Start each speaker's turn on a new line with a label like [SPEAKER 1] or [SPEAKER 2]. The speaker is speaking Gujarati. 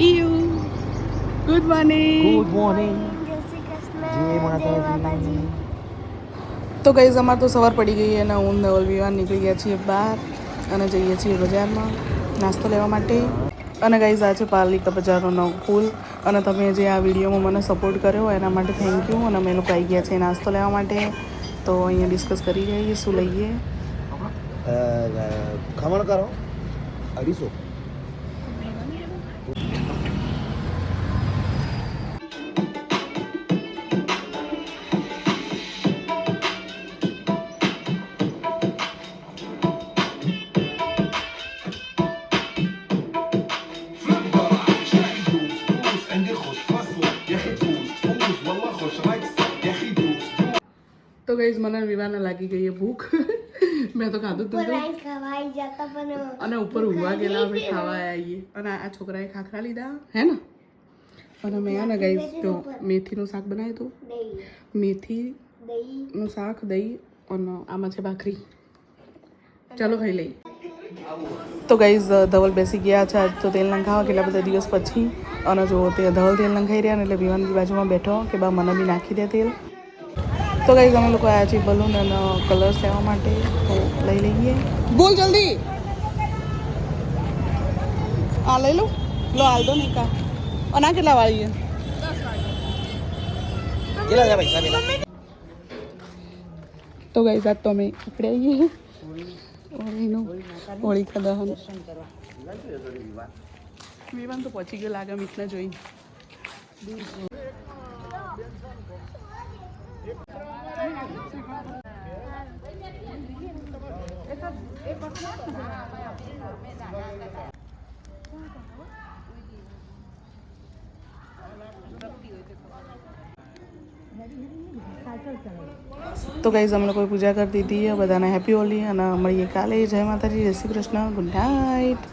[SPEAKER 1] EU good morning.
[SPEAKER 2] Good morning. જય માતાજી.
[SPEAKER 1] તો ગાઈઝ અમારે તો સવાર પડી ગઈ અને હું ધવલ વિવાન નીકળી ગયા છીએ બહાર અને જઈએ છીએ બજારમાં નાસ્તો લેવા માટે. અને ગાઈઝ આ છે પાલિકા બજારનો નવો પુલ અને તમે જે આ વિડીયોમાં મને સપોર્ટ કર્યો એના માટે થેન્ક યુ. અને અમે લોકો આવી ગયા છીએ નાસ્તો લેવા માટે. તો અહીંયા ડિસ્કસ કરી રહીએ શું લઈએ.
[SPEAKER 2] ખમણ કરો 250.
[SPEAKER 1] તો ગાઈઝ મને વિવાને લાગી ગઈ ભૂખ. મેં તો ખાધું હતું અને ઉપર ઉભા ગયેલા અમે ખાવા આવીએ. અને આ છોકરાએ ખાખરા લીધા હે ને. અને મેં ને ગાઈઝ તો મેથીનું શાક બનાવ્યું હતું. મેથીનું શાક દહીં અને આમાં છે ભાખરી. ચાલો ખાઈ લઈએ. તો ગાઈઝ ધવલ બેસી ગયા છે આજ તો તેલ નંખાવા કેટલા બધા દિવસ પછી. અને જો તે ધવલ તેલ નંખાઈ રહ્યા ને એટલે વિવાનની બાજુમાં બેઠો કે બા મને બી નાખી દે તેલ. તો ગાઈઝ અમે લોકો આવ્યા છીએ બલૂન અને કલર્સ લેવા માટે. તો લઈ લઈએ. બોલ જલ્દી. હા લઈ લો. લો હાલ દો નહીં કા. અને આ કેટલા વાળી
[SPEAKER 2] કેટલા છે પૈસા પેલા?
[SPEAKER 1] તો ગાઈઝ આજ તો અમે ઉપડે આવીએ હોળીનું હોળી દહન. વિવાન તો પહોંચી ગયો લાગે મીઠને જોઈ. તો ગાઈઝ અમે લોકોએ પૂજા કરી દીધી. બધાને હેપી હોલી અને મળીએ કાલે. જય માતાજી, જય શ્રી કૃષ્ણ, ગુડ નાઇટ.